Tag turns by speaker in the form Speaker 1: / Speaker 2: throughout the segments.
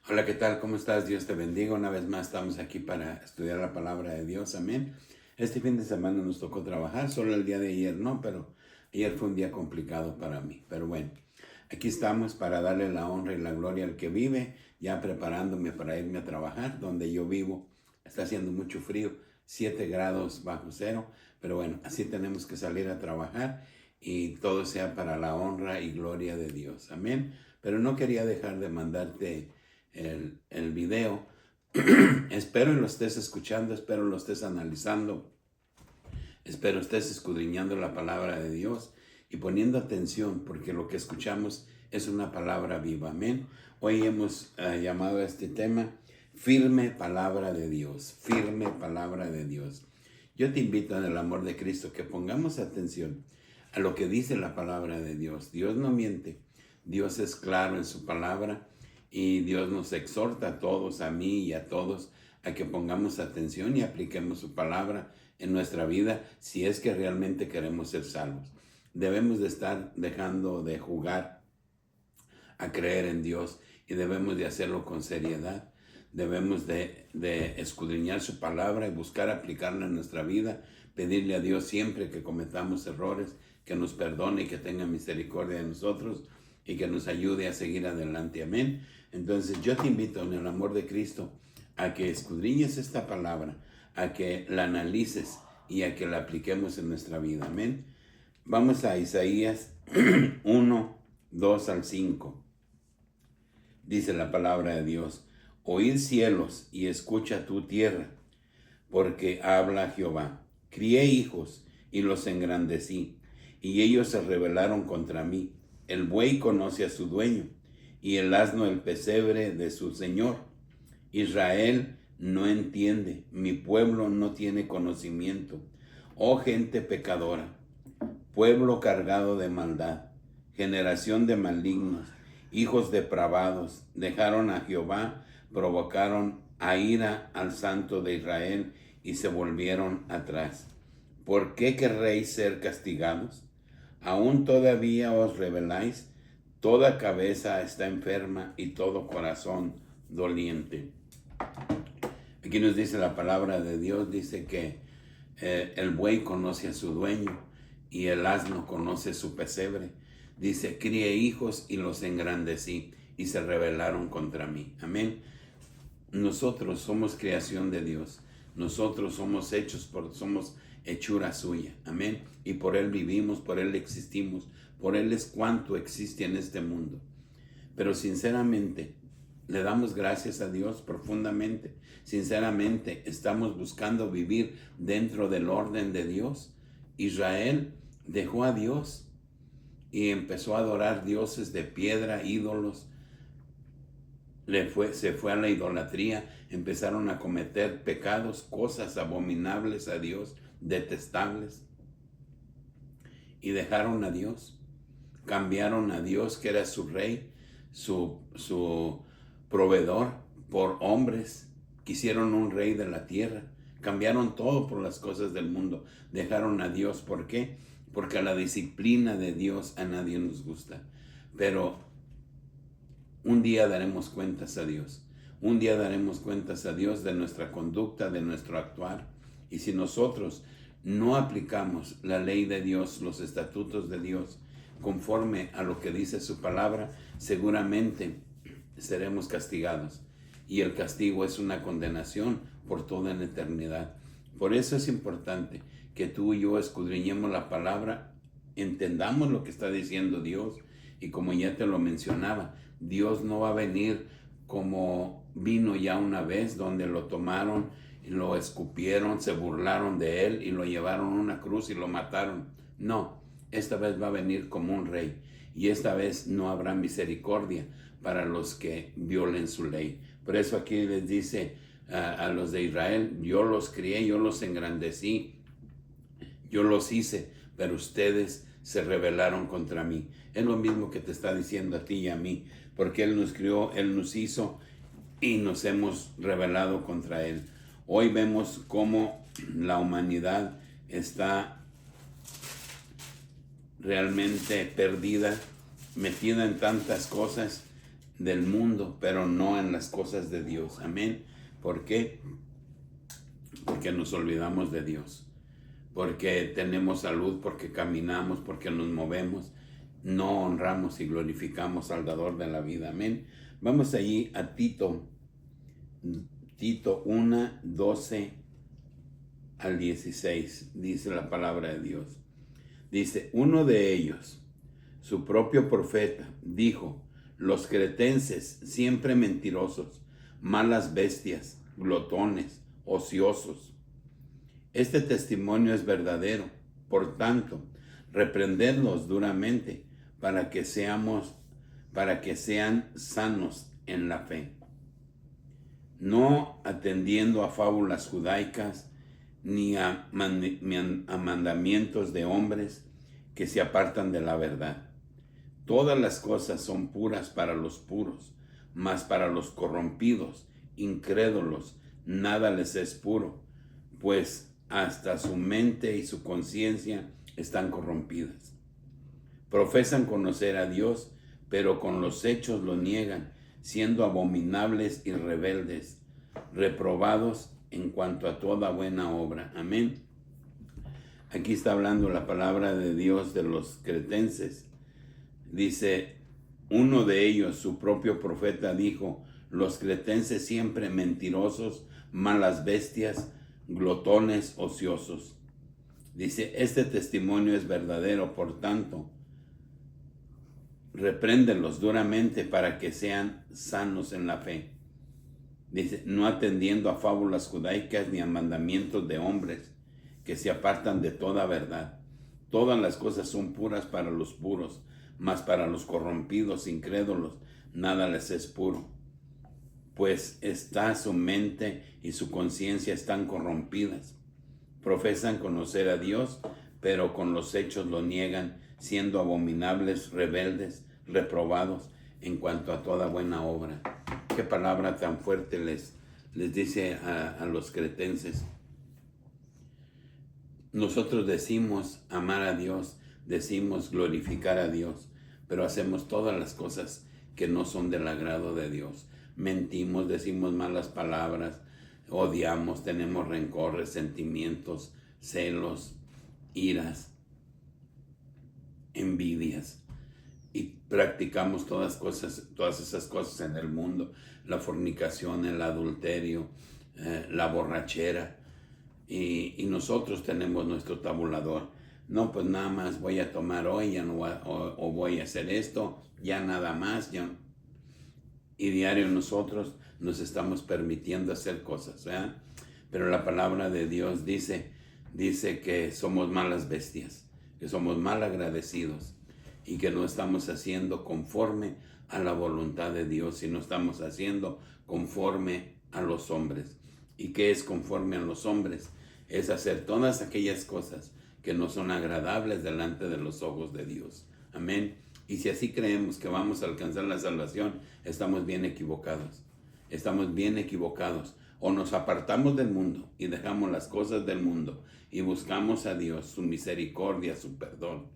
Speaker 1: Hola, ¿qué tal? ¿Cómo estás? Dios te bendiga. Una vez más estamos aquí para estudiar la palabra de Dios. Amén. Este fin de semana nos tocó trabajar, solo el día de ayer no, pero ayer fue un día complicado para mí. Pero bueno, aquí estamos para darle la honra y la gloria al que vive, ya preparándome para irme a trabajar. Donde yo vivo está haciendo mucho frío, 7 grados bajo cero, pero bueno, así tenemos que salir a trabajar y todo sea para la honra y gloria de Dios. Amén. Pero no quería dejar de mandarte el video. Espero lo estés escuchando, espero lo estés analizando, espero estés escudriñando la palabra de Dios y poniendo atención, porque lo que escuchamos es una palabra viva. Amén. Hoy hemos llamado a este tema firme palabra de Dios, firme palabra de Dios. Yo te invito en el amor de Cristo que pongamos atención a lo que dice la palabra de Dios. Dios no miente, Dios es claro en su palabra y Dios nos exhorta a todos, a mí y a todos, a que pongamos atención y apliquemos su palabra en nuestra vida si es que realmente queremos ser salvos. Debemos de estar dejando de jugar a creer en Dios y debemos de hacerlo con seriedad. Debemos de escudriñar su palabra y buscar aplicarla en nuestra vida, pedirle a Dios siempre que cometamos errores, que nos perdone y que tenga misericordia de nosotros y que nos ayude a seguir adelante. Amén. Entonces yo te invito en el amor de Cristo a que escudriñes esta palabra, a que la analices y a que la apliquemos en nuestra vida. Amén. Vamos a Isaías 1, 2 al 5. Dice la palabra de Dios: oíd cielos y escucha tu tierra, porque habla Jehová. Crié hijos y los engrandecí, y ellos se rebelaron contra mí. El buey conoce a su dueño, y el asno el pesebre de su señor. Israel no entiende, mi pueblo no tiene conocimiento. Oh gente pecadora, pueblo cargado de maldad, generación de malignos, hijos depravados, dejaron a Jehová, provocaron a ira al Santo de Israel y se volvieron atrás. ¿Por qué querréis ser castigados? ¿Aún todavía os rebeláis? Toda cabeza está enferma y todo corazón doliente. Aquí nos dice la palabra de Dios, dice que el buey conoce a su dueño y el asno conoce su pesebre. Dice: crié hijos y los engrandecí y se rebelaron contra mí. Amén. Nosotros somos creación de Dios. Nosotros somos somos hechura suya. Amén. Y por Él vivimos, por Él existimos, por Él es cuanto existe en este mundo. Pero sinceramente, le damos gracias a Dios profundamente. Sinceramente, estamos buscando vivir dentro del orden de Dios. Israel dejó a Dios y empezó a adorar dioses de piedra, ídolos. Se fue a la idolatría, empezaron a cometer pecados, cosas abominables a Dios, detestables. Y dejaron a Dios, cambiaron a Dios, que era su rey, su proveedor, por hombres. Quisieron un rey de la tierra, cambiaron todo por las cosas del mundo, dejaron a Dios. ¿Por qué? Porque la disciplina de Dios a nadie nos gusta, pero un día daremos cuentas a Dios. Un día daremos cuentas a Dios de nuestra conducta, de nuestro actuar. Y si nosotros no aplicamos la ley de Dios, los estatutos de Dios, conforme a lo que dice su palabra, seguramente seremos castigados. Y el castigo es una condenación por toda la eternidad. Por eso es importante que tú y yo escudriñemos la palabra, entendamos lo que está diciendo Dios. Y como ya te lo mencionaba, Dios no va a venir como vino ya una vez, donde lo tomaron y lo escupieron, se burlaron de él y lo llevaron a una cruz y lo mataron. No, esta vez va a venir como un rey, y esta vez no habrá misericordia para los que violen su ley. Por eso aquí les dice a los de Israel: yo los crié, yo los engrandecí, yo los hice, pero ustedes se rebelaron contra mí. Es lo mismo que te está diciendo a ti y a mí, porque Él nos crió, Él nos hizo y nos hemos rebelado contra Él. Hoy vemos cómo la humanidad está realmente perdida, metida en tantas cosas, del mundo, pero no en las cosas de Dios. Amén. ¿Por qué? Porque nos olvidamos de Dios, porque tenemos salud, porque caminamos, porque nos movemos, no honramos y glorificamos al dador de la vida. Amén. Vamos allí a Tito 1, 12 al 16, dice la palabra de Dios. Dice, uno de ellos, su propio profeta, dijo, los cretenses, siempre mentirosos, malas bestias, glotones, ociosos. Este testimonio es verdadero. Por tanto, reprendedlos duramente para que sean sanos en la fe, no atendiendo a fábulas judaicas ni a mandamientos de hombres que se apartan de la verdad. Todas las cosas son puras para los puros, mas para los corrompidos, incrédulos, nada les es puro, pues hasta su mente y su conciencia están corrompidas. Profesan conocer a Dios, pero con los hechos lo niegan, siendo abominables y rebeldes, reprobados en cuanto a toda buena obra. Amén. Aquí está hablando la palabra de Dios de los cretenses. Dice, uno de ellos, su propio profeta, dijo, los cretenses siempre mentirosos, malas bestias, glotones, ociosos. Dice, este testimonio es verdadero, por tanto, repréndelos duramente para que sean sanos en la fe. Dice, no atendiendo a fábulas judaicas ni a mandamientos de hombres que se apartan de toda verdad. Todas las cosas son puras para los puros, mas para los corrompidos, incrédulos, nada les es puro. Pues está su mente y su conciencia están corrompidas. Profesan conocer a Dios, pero con los hechos lo niegan, siendo abominables, rebeldes, reprobados en cuanto a toda buena obra. Qué palabra tan fuerte les dice a los cretenses. Nosotros decimos amar a Dios, decimos glorificar a Dios, pero hacemos todas las cosas que no son del agrado de Dios. Mentimos, decimos malas palabras, odiamos, tenemos rencor, resentimientos, celos, iras, envidias, y practicamos todas esas cosas en el mundo: la fornicación, el adulterio, la borrachera, y nosotros tenemos nuestro tabulador. No, pues nada más voy a tomar hoy, ya no o voy a hacer esto, ya nada más, ya. Y diario nosotros nos estamos permitiendo hacer cosas, ¿verdad? Pero la palabra de Dios dice que somos malas bestias, que somos mal agradecidos y que no estamos haciendo conforme a la voluntad de Dios, sino estamos haciendo conforme a los hombres. ¿Y qué es conforme a los hombres? Es hacer todas aquellas cosas que no son agradables delante de los ojos de Dios. Amén. Y si así creemos que vamos a alcanzar la salvación, estamos bien equivocados. Estamos bien equivocados. O nos apartamos del mundo y dejamos las cosas del mundo y buscamos a Dios, su misericordia, su perdón.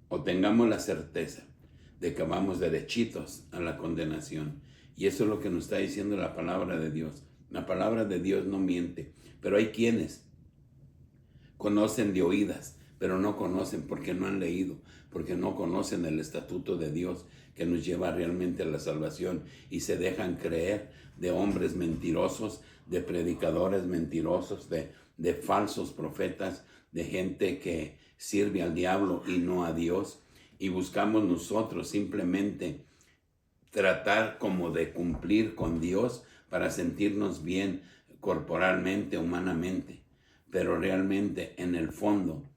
Speaker 1: O tengamos la certeza de que vamos derechitos a la condenación. Y eso es lo que nos está diciendo la palabra de Dios. La palabra de Dios no miente. Pero hay quienes conocen de oídas, pero no conocen porque no han leído, porque no conocen el estatuto de Dios que nos lleva realmente a la salvación, y se dejan creer de hombres mentirosos, de predicadores mentirosos, de falsos profetas, de gente que sirve al diablo y no a Dios. Y buscamos nosotros simplemente tratar como de cumplir con Dios para sentirnos bien corporalmente, humanamente, pero realmente en el fondo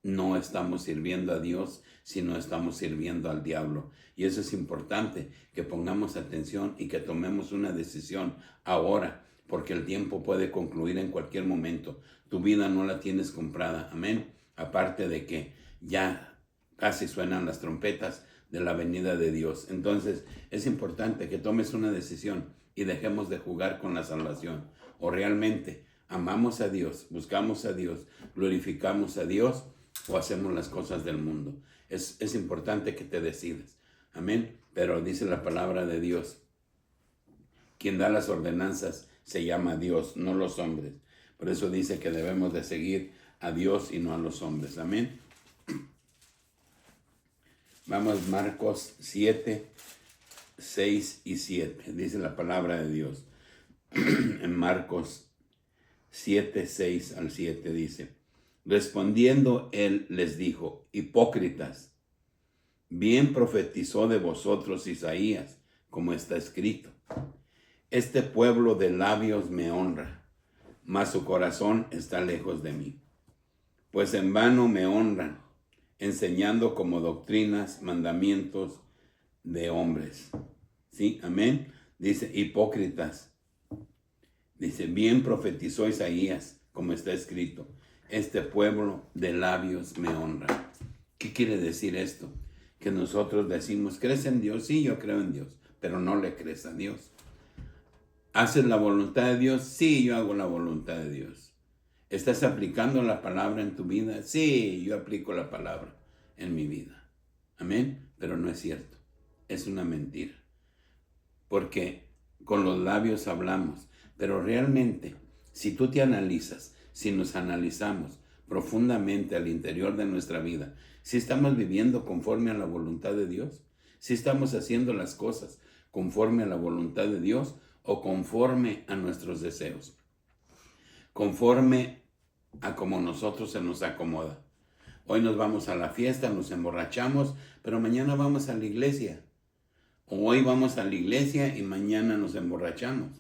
Speaker 1: no estamos sirviendo a Dios, sino estamos sirviendo al diablo. Y eso es importante, que pongamos atención y que tomemos una decisión ahora, porque el tiempo puede concluir en cualquier momento. Tu vida no la tienes comprada, amén. Aparte de que ya casi suenan las trompetas de la venida de Dios. Entonces es importante que tomes una decisión y dejemos de jugar con la salvación. O realmente amamos a Dios, buscamos a Dios, glorificamos a Dios, o hacemos las cosas del mundo. Es importante que te decidas. Amén. pero dice la palabra de Dios, quien da las ordenanzas se llama Dios, no los hombres. Por eso dice que debemos de seguir a Dios y no a los hombres. Amén. Vamos, Marcos 7, 6 y 7. Dice la palabra de Dios. En Marcos 7, 6 al 7 dice, respondiendo él les dijo, hipócritas, bien profetizó de vosotros Isaías, como está escrito. Este pueblo de labios me honra, mas su corazón está lejos de mí. Pues en vano me honran, enseñando como doctrinas, mandamientos de hombres. ¿Sí? Amén. Dice, hipócritas. Dice, bien profetizó Isaías, como está escrito. Este pueblo de labios me honra. ¿Qué quiere decir esto? Que nosotros decimos, ¿crees en Dios? Sí, yo creo en Dios, pero no le crees a Dios. ¿Haces la voluntad de Dios? Sí, yo hago la voluntad de Dios. ¿Estás aplicando la palabra en tu vida? Sí, yo aplico la palabra en mi vida. Amén. Pero no es cierto. Es una mentira. Porque con los labios hablamos. Pero realmente, si tú te analizas, si nos analizamos profundamente al interior de nuestra vida, si estamos viviendo conforme a la voluntad de Dios, si estamos haciendo las cosas conforme a la voluntad de Dios o conforme a nuestros deseos, conforme a como nosotros se nos acomoda. Hoy nos vamos a la fiesta, nos emborrachamos, pero mañana vamos a la iglesia. O hoy vamos a la iglesia y mañana nos emborrachamos.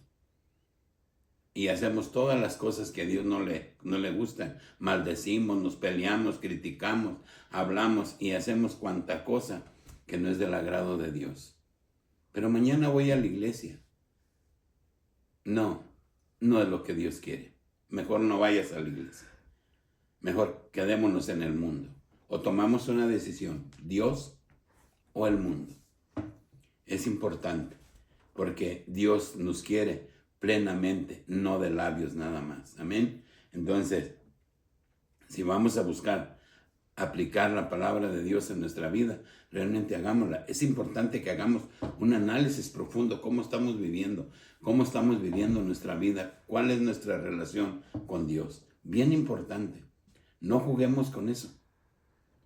Speaker 1: Y hacemos todas las cosas que a Dios no le gustan. Maldecimos, nos peleamos, criticamos, hablamos y hacemos cuanta cosa que no es del agrado de Dios. Pero mañana voy a la iglesia. No es lo que Dios quiere. Mejor no vayas a la iglesia. Mejor quedémonos en el mundo. O tomamos una decisión, Dios o el mundo. Es importante porque Dios nos quiere plenamente, no de labios nada más. Amén. Entonces, si vamos a buscar aplicar la palabra de Dios en nuestra vida, realmente hagámosla. Es importante que hagamos un análisis profundo, cómo estamos viviendo nuestra vida, cuál es nuestra relación con Dios. Bien importante. No juguemos con eso.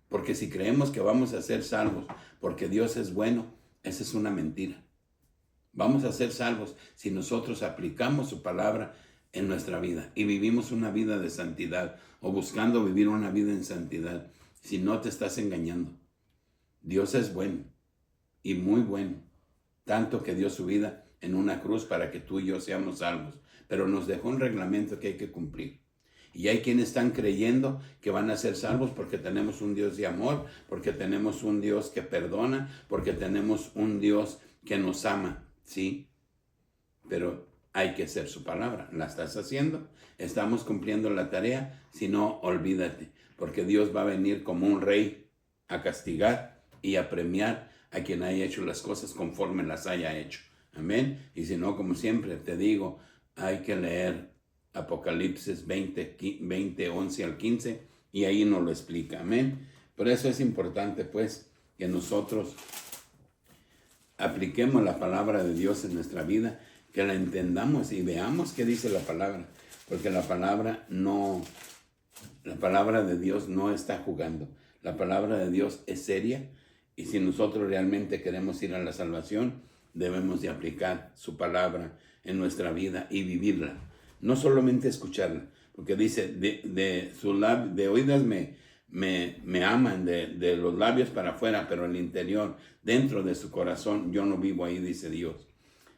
Speaker 1: Porque si creemos que vamos a ser salvos porque Dios es bueno, esa es una mentira. Vamos a ser salvos si nosotros aplicamos su palabra en nuestra vida y vivimos una vida de santidad o buscando vivir una vida en santidad. Si no, te estás engañando. Dios es bueno y muy bueno, tanto que dio su vida en una cruz para que tú y yo seamos salvos, pero nos dejó un reglamento que hay que cumplir. Y hay quienes están creyendo que van a ser salvos porque tenemos un Dios de amor, porque tenemos un Dios que perdona, porque tenemos un Dios que nos ama. Sí, pero hay que hacer su palabra. ¿La estás haciendo? ¿Estamos cumpliendo la tarea? Si no, olvídate, porque Dios va a venir como un rey a castigar y a premiar a quien haya hecho las cosas conforme las haya hecho. Amén. Y si no, como siempre te digo, hay que leer Apocalipsis 20, 11 al 15 y ahí nos lo explica. Amén. Por eso es importante pues que nosotros apliquemos la palabra de Dios en nuestra vida, que la entendamos y veamos qué dice la palabra, porque la palabra de Dios no está jugando. La palabra de Dios es seria y si nosotros realmente queremos ir a la salvación, debemos de aplicar su palabra en nuestra vida y vivirla. No solamente escucharla, porque dice, de oídas me aman, de los labios para afuera, pero el interior, dentro de su corazón, yo no vivo ahí, dice Dios.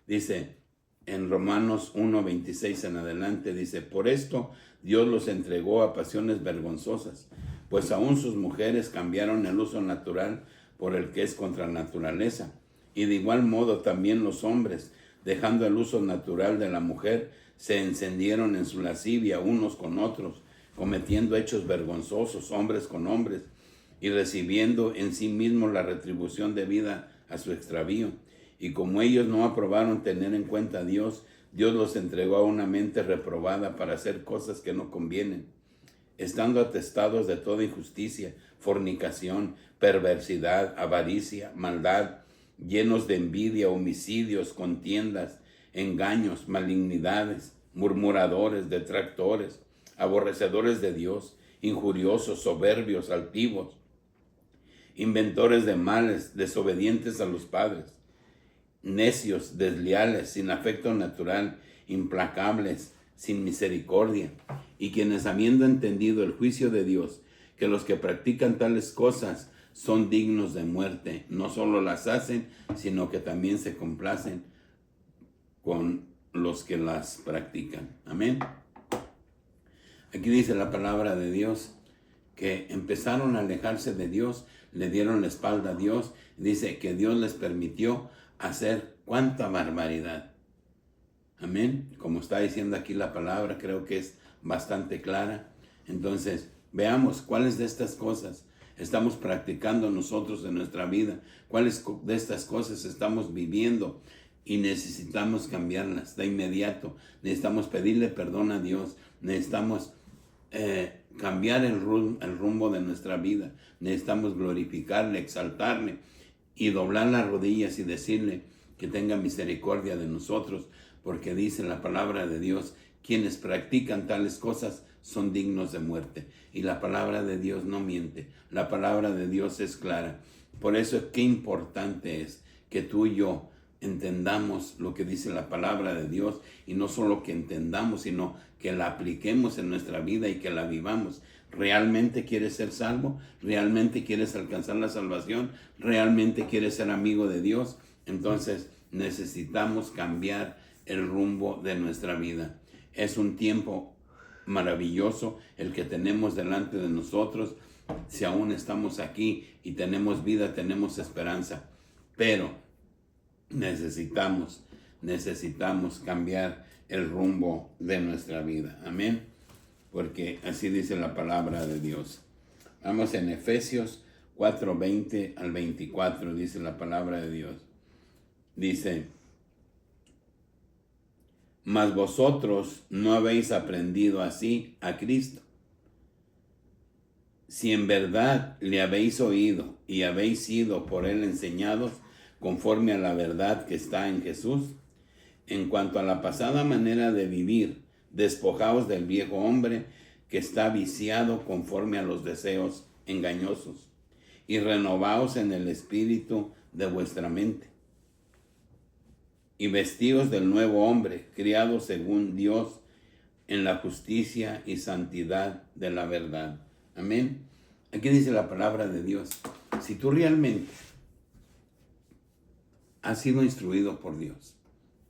Speaker 1: Dice en Romanos 1:26 en adelante, dice, por esto Dios los entregó a pasiones vergonzosas, pues aún sus mujeres cambiaron el uso natural por el que es contra la naturaleza. Y de igual modo también los hombres, dejando el uso natural de la mujer, se encendieron en su lascivia unos con otros, cometiendo hechos vergonzosos, hombres con hombres, y recibiendo en sí mismos la retribución debida a su extravío. Y como ellos no aprobaron tener en cuenta a Dios, Dios los entregó a una mente reprobada para hacer cosas que no convienen, estando atestados de toda injusticia, fornicación, perversidad, avaricia, maldad. llenos de envidia, homicidios, contiendas, engaños, malignidades, murmuradores, detractores, aborrecedores de Dios, injuriosos, soberbios, altivos, inventores de males, desobedientes a los padres, necios, desleales, sin afecto natural, implacables, sin misericordia, y quienes habiendo entendido el juicio de Dios, que los que practican tales cosas son dignos de muerte, no solo las hacen, sino que también se complacen con los que las practican. Amén. Aquí dice la palabra de Dios que empezaron a alejarse de Dios, le dieron la espalda a Dios. Dice que Dios les permitió hacer cuánta barbaridad. Amén. Como está diciendo aquí la palabra, creo que es bastante clara. Entonces, veamos cuáles de estas cosas estamos practicando nosotros en nuestra vida, cuáles de estas cosas estamos viviendo y necesitamos cambiarlas de inmediato. Necesitamos pedirle perdón a Dios, necesitamos cambiar el rumbo de nuestra vida, necesitamos glorificarle, exaltarle y doblar las rodillas y decirle que tenga misericordia de nosotros, porque dice la palabra de Dios, quienes practican tales cosas son dignos de muerte. Y la palabra de Dios no miente, la palabra de Dios es clara. Por eso qué importante es que tú y yo entendamos lo que dice la palabra de Dios, y no solo que entendamos, sino que la apliquemos en nuestra vida y que la vivamos. ¿Realmente quieres ser salvo? ¿Realmente quieres alcanzar la salvación? ¿Realmente quieres ser amigo de Dios? Entonces necesitamos cambiar el rumbo de nuestra vida. Es un tiempo maravilloso el que tenemos delante de nosotros. Si aún estamos aquí y tenemos vida, tenemos esperanza, pero necesitamos cambiar el rumbo de nuestra vida. Amén. Porque así dice la palabra de Dios. Vamos en Efesios 4:20 al 24, dice la palabra de Dios. Dice: mas vosotros no habéis aprendido así a Cristo, si en verdad le habéis oído y habéis sido por él enseñados conforme a la verdad que está en Jesús. En cuanto a la pasada manera de vivir, despojaos del viejo hombre que está viciado conforme a los deseos engañosos, y renovaos en el espíritu de vuestra mente, y vestíos del nuevo hombre, criado según Dios en la justicia y santidad de la verdad. Amén. Aquí dice la palabra de Dios. Si tú realmente has sido instruido por Dios,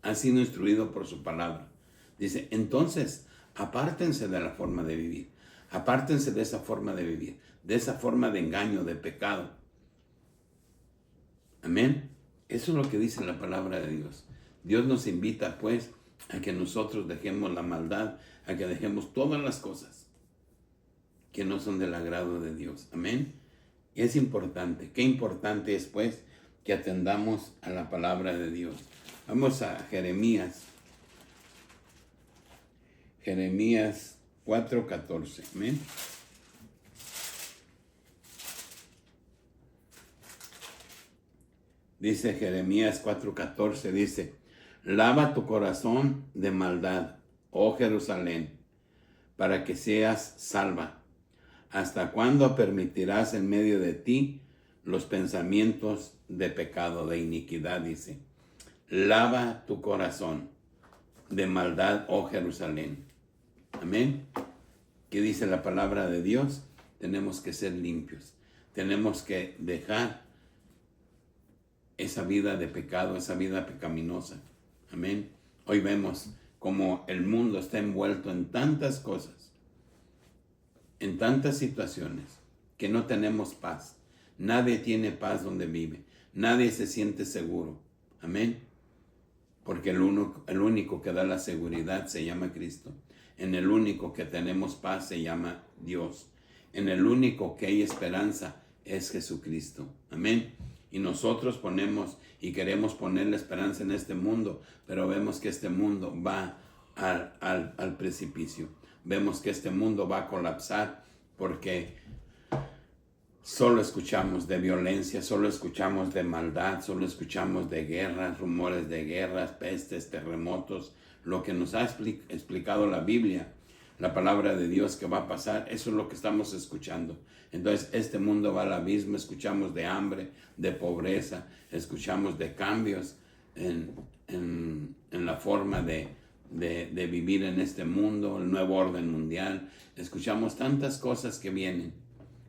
Speaker 1: has sido instruido por su palabra, dice, entonces apártense de la forma de vivir, apártense de esa forma de vivir, de esa forma de engaño, de pecado. Amén. Eso es lo que dice la palabra de Dios. Dios nos invita pues a que nosotros dejemos la maldad, a que dejemos todas las cosas que no son del agrado de Dios. Amén. Y es importante. Qué importante es pues que atendamos a la palabra de Dios. Vamos a Jeremías 4:14. Amén. Dice Jeremías 4:14, dice: lava tu corazón de maldad, oh Jerusalén, para que seas salva. ¿Hasta cuándo permitirás en medio de ti los pensamientos de pecado, de iniquidad? Dice, lava tu corazón de maldad, oh Jerusalén. Amén. ¿Qué dice la palabra de Dios? Tenemos que ser limpios. Tenemos que dejar esa vida de pecado, esa vida pecaminosa. Amén. Hoy vemos como el mundo está envuelto en tantas cosas, en tantas situaciones, que no tenemos paz. Nadie tiene paz donde vive. Nadie se siente seguro. Amén. Porque el único que da la seguridad se llama Cristo. En el único que tenemos paz se llama Dios. En el único que hay esperanza es Jesucristo. Amén. Y nosotros ponemos y queremos poner la esperanza en este mundo, pero vemos que este mundo va al precipicio. Vemos que este mundo va a colapsar porque solo escuchamos de violencia, solo escuchamos de maldad, solo escuchamos de guerras, rumores de guerras, pestes, terremotos. Lo que nos ha explicado la Biblia, la palabra de Dios que va a pasar, eso es lo que estamos escuchando. Entonces este mundo va al abismo, escuchamos de hambre, de pobreza, escuchamos de cambios en la forma de vivir en este mundo, el nuevo orden mundial. Escuchamos tantas cosas que vienen,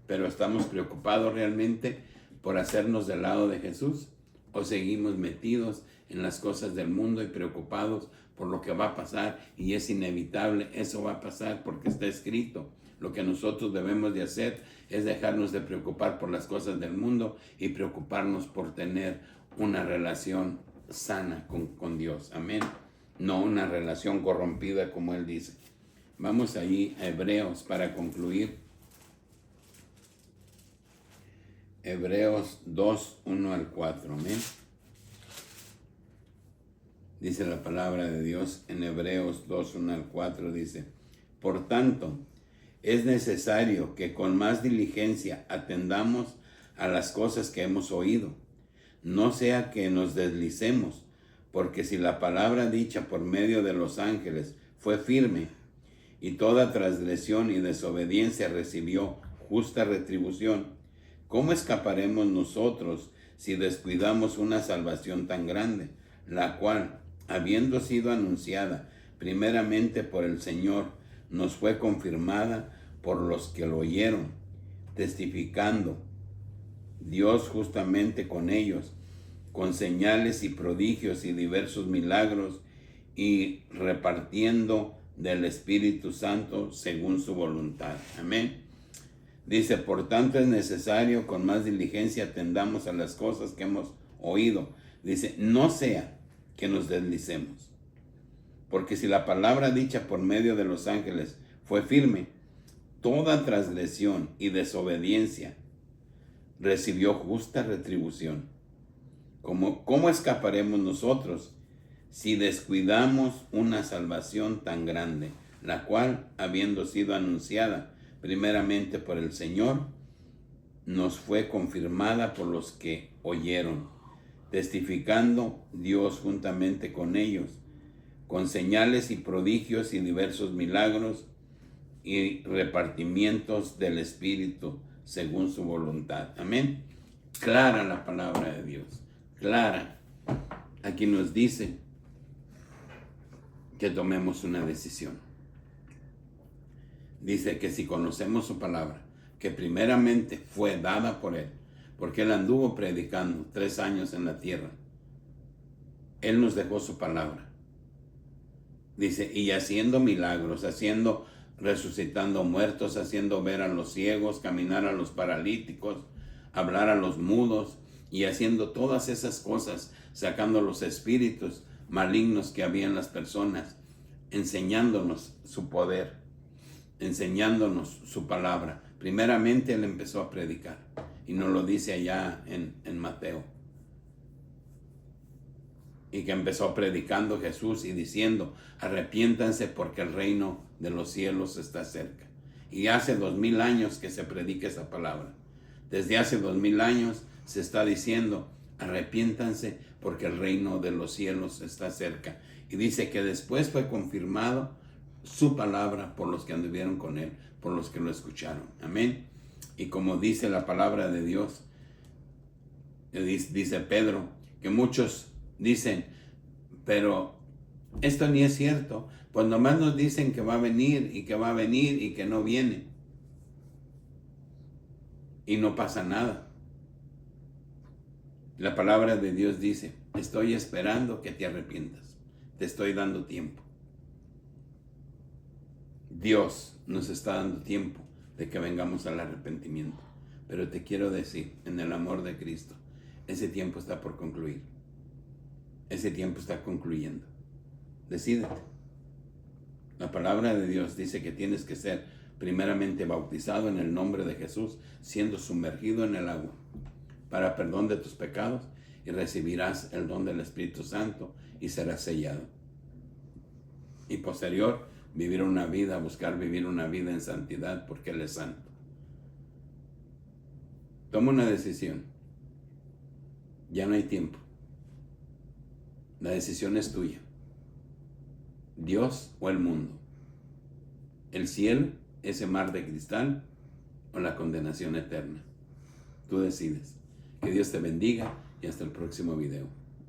Speaker 1: pero ¿estamos preocupados realmente por hacernos del lado de Jesús? ¿O seguimos metidos en las cosas del mundo y preocupados por lo que va a pasar? Y es inevitable, eso va a pasar porque está escrito. Lo que nosotros debemos de hacer es dejarnos de preocupar por las cosas del mundo y preocuparnos por tener una relación sana con Dios. Amén. No una relación corrompida como Él dice. Vamos ahí a Hebreos para concluir. Hebreos 2, 1 al 4. Amén. Dice la palabra de Dios en Hebreos 2, 1 al 4. Dice: por tanto, es necesario que con más diligencia atendamos a las cosas que hemos oído, no sea que nos deslicemos, porque si la palabra dicha por medio de los ángeles fue firme, y toda transgresión y desobediencia recibió justa retribución, ¿cómo escaparemos nosotros si descuidamos una salvación tan grande, la cual, habiendo sido anunciada primeramente por el Señor, nos fue confirmada por los que lo oyeron, testificando Dios justamente con ellos, con señales y prodigios y diversos milagros, y repartiendo del Espíritu Santo según su voluntad? Amén. Dice: por tanto es necesario con más diligencia atendamos a las cosas que hemos oído. Dice: no sea que nos deslicemos. Porque si la palabra dicha por medio de los ángeles fue firme, toda transgresión y desobediencia recibió justa retribución. ¿Cómo escaparemos nosotros si descuidamos una salvación tan grande, la cual, habiendo sido anunciada primeramente por el Señor, nos fue confirmada por los que oyeron, testificando Dios juntamente con ellos, con señales y prodigios y diversos milagros y repartimientos del Espíritu según su voluntad? Amén. Clara la palabra de Dios, clara. Aquí nos dice que tomemos una decisión. Dice que si conocemos su palabra, que primeramente fue dada por Él, porque Él anduvo predicando 3 años en la tierra, Él nos dejó su palabra. Dice, y haciendo milagros, resucitando muertos, haciendo ver a los ciegos, caminar a los paralíticos, hablar a los mudos, y haciendo todas esas cosas, sacando los espíritus malignos que había en las personas, enseñándonos su poder, enseñándonos su palabra. Primeramente Él empezó a predicar, y nos lo dice allá en Mateo. Y que empezó predicando Jesús y diciendo: arrepiéntanse porque el reino de los cielos está cerca. Y hace 2000 años que se predica esa palabra. Desde hace 2000 años se está diciendo: arrepiéntanse porque el reino de los cielos está cerca. Y dice que después fue confirmado su palabra por los que anduvieron con Él, por los que lo escucharon. Amén. Y como dice la palabra de Dios, dice Pedro, que muchos dicen: pero esto ni es cierto. Pues nomás nos dicen que va a venir y que va a venir y que no viene. Y no pasa nada. La palabra de Dios dice: estoy esperando que te arrepientas. Te estoy dando tiempo. Dios nos está dando tiempo de que vengamos al arrepentimiento. Pero te quiero decir, en el amor de Cristo, ese tiempo está por concluir. Ese tiempo está concluyendo. Decídete. La palabra de Dios dice que tienes que ser primeramente bautizado en el nombre de Jesús, siendo sumergido en el agua, para perdón de tus pecados, y recibirás el don del Espíritu Santo y serás sellado. Y posterior, buscar vivir una vida en santidad, porque Él es santo. Toma una decisión. Ya no hay tiempo. La decisión es tuya. Dios o el mundo. El cielo, ese mar de cristal, o la condenación eterna. Tú decides. Que Dios te bendiga y hasta el próximo video.